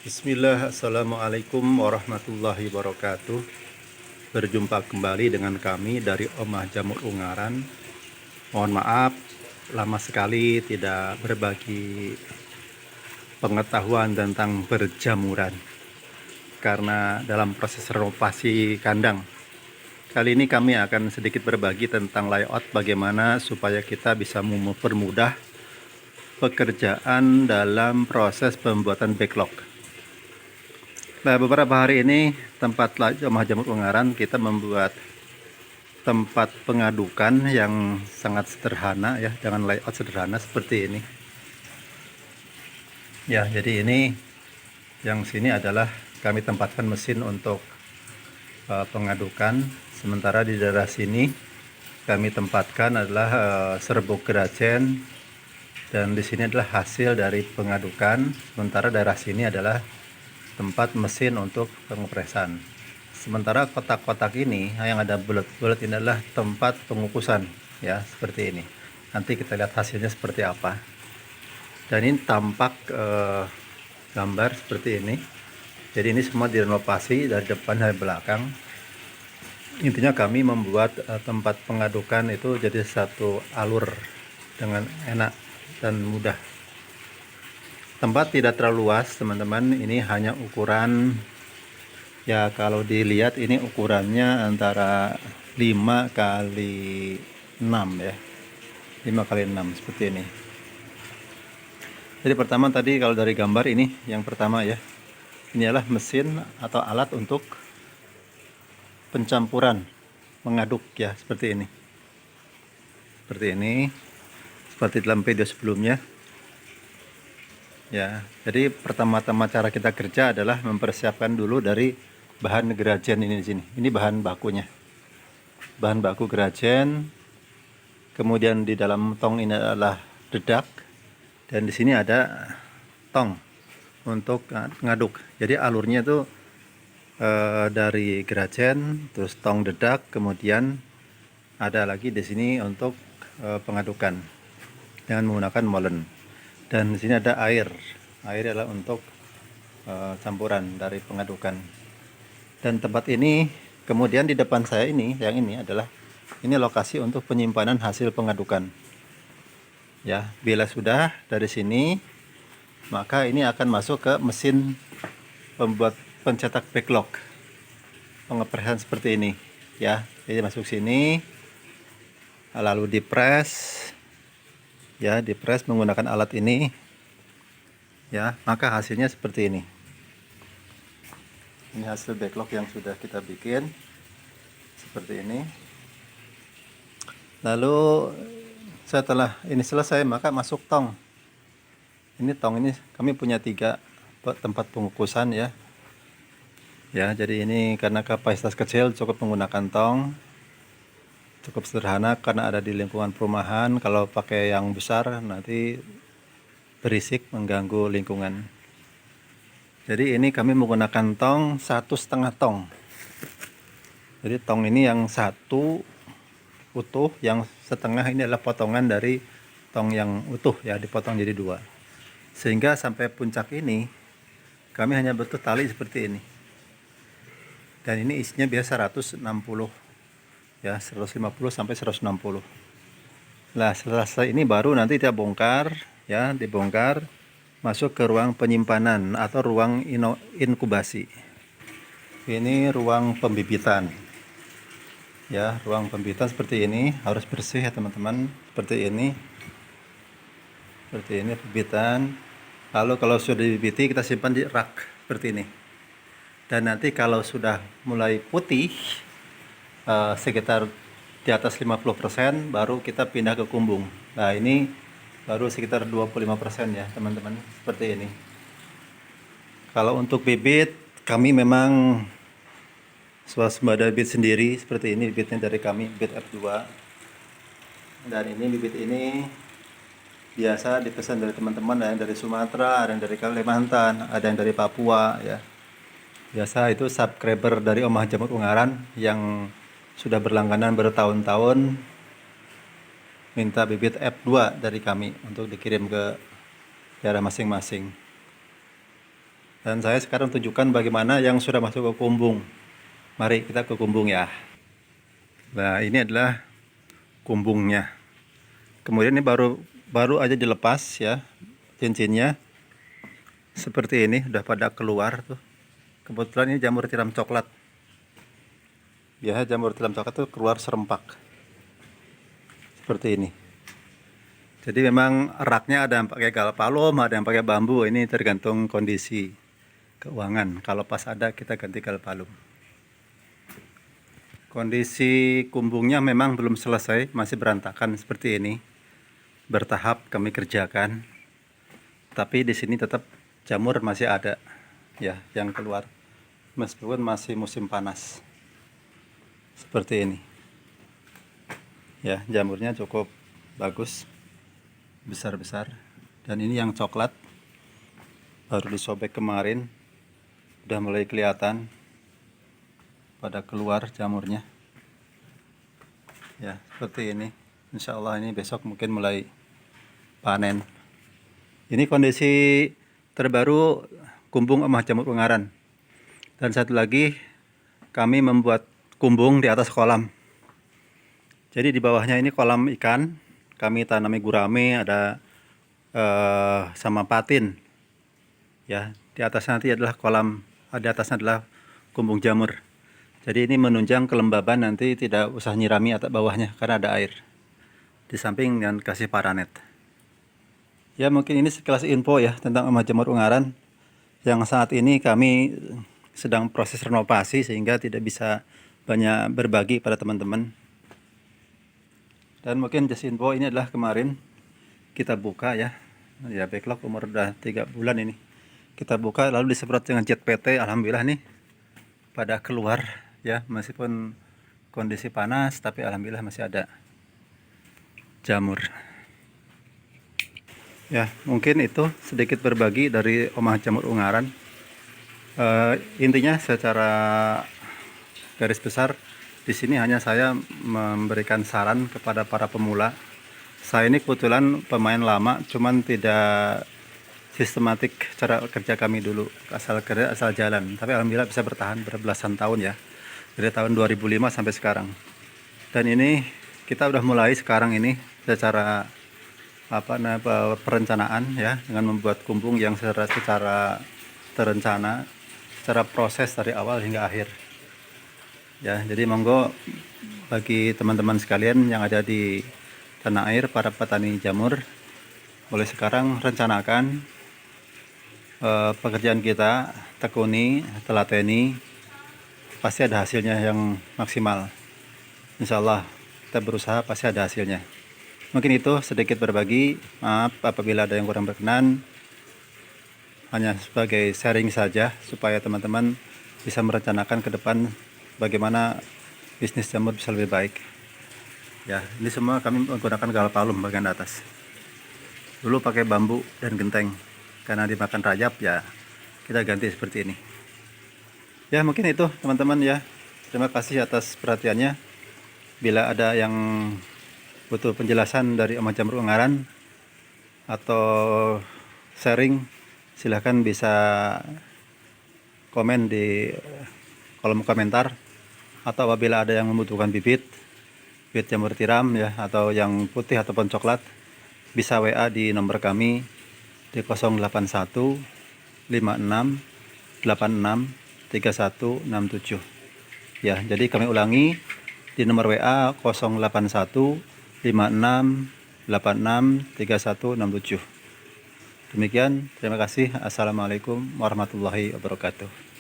Bismillah, Assalamualaikum warahmatullahi wabarakatuh. Berjumpa kembali dengan kami dari Omah Jamur Ungaran. Mohon maaf, lama sekali tidak berbagi pengetahuan tentang berjamuran karena dalam proses renovasi kandang. Kali ini kami akan sedikit berbagi tentang layout bagaimana supaya kita bisa mempermudah pekerjaan dalam proses pembuatan backlog. Nah, beberapa hari ini tempat Omah Jamur Ungaran kita membuat tempat pengadukan yang sangat sederhana ya, dengan layout sederhana seperti ini. Ya, jadi ini yang sini adalah kami tempatkan mesin untuk pengadukan. Sementara di daerah sini kami tempatkan adalah serbuk gerajen, dan di sini adalah hasil dari pengadukan. Sementara daerah sini adalah tempat mesin untuk pengepresan. Sementara kotak-kotak ini yang ada bulat-bulat ini adalah tempat pengukusan ya, seperti ini. Nanti kita lihat hasilnya seperti apa. Dan ini tampak gambar seperti ini. Jadi ini semua direnovasi dari depan dan belakang. Intinya kami membuat tempat pengadukan itu jadi satu alur dengan enak dan mudah. Tempat tidak terlalu luas teman-teman, ini hanya ukuran ya, kalau dilihat ini ukurannya antara 5 kali 6 ya, 5 kali 6 seperti ini. Jadi pertama tadi kalau dari gambar ini yang pertama ya, ini adalah mesin atau alat untuk pencampuran mengaduk ya, seperti ini. Seperti dalam video sebelumnya. Ya, jadi pertama-tama cara kita kerja adalah mempersiapkan dulu dari bahan gerajen ini di sini. Ini bahan bakunya. Bahan baku gerajen. Kemudian di dalam tong ini adalah dedak, dan di sini ada tong untuk ngaduk. Jadi alurnya itu dari gerajen, terus tong dedak, kemudian ada lagi di sini untuk pengadukan dengan menggunakan molen. Dan di sini ada air. Air adalah untuk campuran dari pengadukan. Dan tempat ini, kemudian di depan saya ini, yang ini adalah ini lokasi untuk penyimpanan hasil pengadukan. Ya, bila sudah dari sini, maka ini akan masuk ke mesin pembuat pencetak backlog. Pengepresan seperti ini, ya. Jadi masuk sini, lalu dipres. Ya, dipres menggunakan alat ini ya, maka hasilnya seperti ini. Ini hasil backlog yang sudah kita bikin seperti ini. Lalu setelah ini selesai, maka masuk tong. Ini tong ini kami punya 3 tempat pengukusan ya. Ya, jadi ini karena kapasitas kecil cukup menggunakan tong. Cukup sederhana karena ada di lingkungan perumahan. Kalau pakai yang besar nanti berisik, mengganggu lingkungan. Jadi ini kami menggunakan tong 1,5 tong. Jadi tong ini yang satu utuh, yang setengah ini adalah potongan dari tong yang utuh ya, dipotong jadi 2. Sehingga sampai puncak ini kami hanya butuh tali seperti ini. Dan ini isinya biasa 160 ya, 150 sampai 160. Nah, selesai ini baru nanti kita bongkar ya, dibongkar, masuk ke ruang penyimpanan atau ruang inkubasi. Ini ruang pembibitan. Ya, ruang pembibitan seperti ini, harus bersih ya teman-teman, seperti ini. Seperti ini pembibitan. Lalu kalau sudah dibibiti kita simpan di rak seperti ini. Dan nanti kalau sudah mulai putih sekitar di atas 50%, baru kita pindah ke kumbung. Nah, ini baru sekitar 25% ya teman-teman, seperti ini. Kalau untuk bibit, kami memang swasembada bibit sendiri, seperti ini bibitnya dari kami, bibit F2. Dan ini bibit ini biasa dipesan dari teman-teman, ada yang dari Sumatera, ada yang dari Kalimantan, ada yang dari Papua ya. Biasa itu subscriber dari Omah Jamur Ungaran yang sudah berlangganan bertahun-tahun minta bibit F2 dari kami untuk dikirim ke daerah masing-masing. Dan saya sekarang tunjukkan bagaimana yang sudah masuk ke kumbung. Mari kita ke kumbung ya. Nah, ini adalah kumbungnya. Kemudian ini baru aja dilepas ya cincinnya. Seperti ini udah pada keluar tuh. Kebetulan ini jamur tiram coklat. Biasa jamur tiram coklat tuh keluar serempak. Seperti ini. Jadi memang raknya ada yang pakai galvalum, ada yang pakai bambu. Ini tergantung kondisi keuangan. Kalau pas ada kita ganti galvalum. Kondisi kumbungnya memang belum selesai, masih berantakan seperti ini. Bertahap kami kerjakan. Tapi di sini tetap jamur masih ada ya yang keluar. Meskipun masih musim panas. Seperti ini. Ya, jamurnya cukup bagus. Besar-besar. Dan ini yang coklat. Baru disobek kemarin. Udah mulai kelihatan pada keluar jamurnya ya, seperti ini. Insya Allah ini besok mungkin mulai panen. Ini kondisi terbaru kumbung emah jamur ungaran. Dan satu lagi kami membuat kumbung di atas kolam. Jadi di bawahnya ini kolam ikan, kami tanami gurame, ada sama patin ya. Di atasnya nanti adalah kolam, di atasnya adalah kumbung jamur. Jadi ini menunjang kelembaban, nanti tidak usah nyirami atap bawahnya karena ada air. Di samping dan kasih paranet. Ya mungkin ini sekilas info ya tentang emah jamur ungaran. Yang saat ini kami sedang proses renovasi sehingga tidak bisa banyak berbagi pada teman-teman. Dan mungkin just info ini adalah kemarin kita buka ya. Ya backlog umur udah 3 bulan ini. Kita buka lalu disemprot dengan jet PT, alhamdulillah nih pada keluar. Ya, meskipun kondisi panas, tapi alhamdulillah masih ada jamur. Ya, mungkin itu sedikit berbagi dari omah jamur ungaran. Intinya secara garis besar, di sini hanya saya memberikan saran kepada para pemula. Saya ini kebetulan pemain lama, cuman tidak sistematik cara kerja kami dulu, asal kerja asal jalan. Tapi alhamdulillah bisa bertahan berbelasan tahun ya. Dari tahun 2005 sampai sekarang. Dan ini kita udah mulai sekarang ini secara perencanaan ya, dengan membuat kumbung yang secara terencana, secara proses dari awal hingga akhir. Ya, jadi monggo bagi teman-teman sekalian yang ada di tanah air, para petani jamur, mulai sekarang rencanakan pekerjaan kita, tekuni, telateni, pasti ada hasilnya yang maksimal. Insya Allah kita berusaha pasti ada hasilnya. Mungkin itu sedikit berbagi. Maaf apabila ada yang kurang berkenan. Hanya sebagai sharing saja supaya teman-teman bisa merencanakan ke depan bagaimana bisnis jamur bisa lebih baik. Ya, ini semua kami menggunakan galvalum bagian atas. Dulu pakai bambu dan genteng. Karena dimakan rayap ya kita ganti seperti ini. Ya mungkin itu teman-teman ya. Terima kasih atas perhatiannya. Bila ada yang butuh penjelasan dari emah jamur ungaran atau sharing, silahkan bisa komen di kolom komentar. Atau apabila ada yang membutuhkan bibit jamur tiram ya, atau yang putih ataupun coklat, bisa WA di nomor kami di 081 56 86 3167 ya. Jadi kami ulangi di nomor WA 081 56 86 3167. Demikian, terima kasih. Assalamualaikum warahmatullahi wabarakatuh.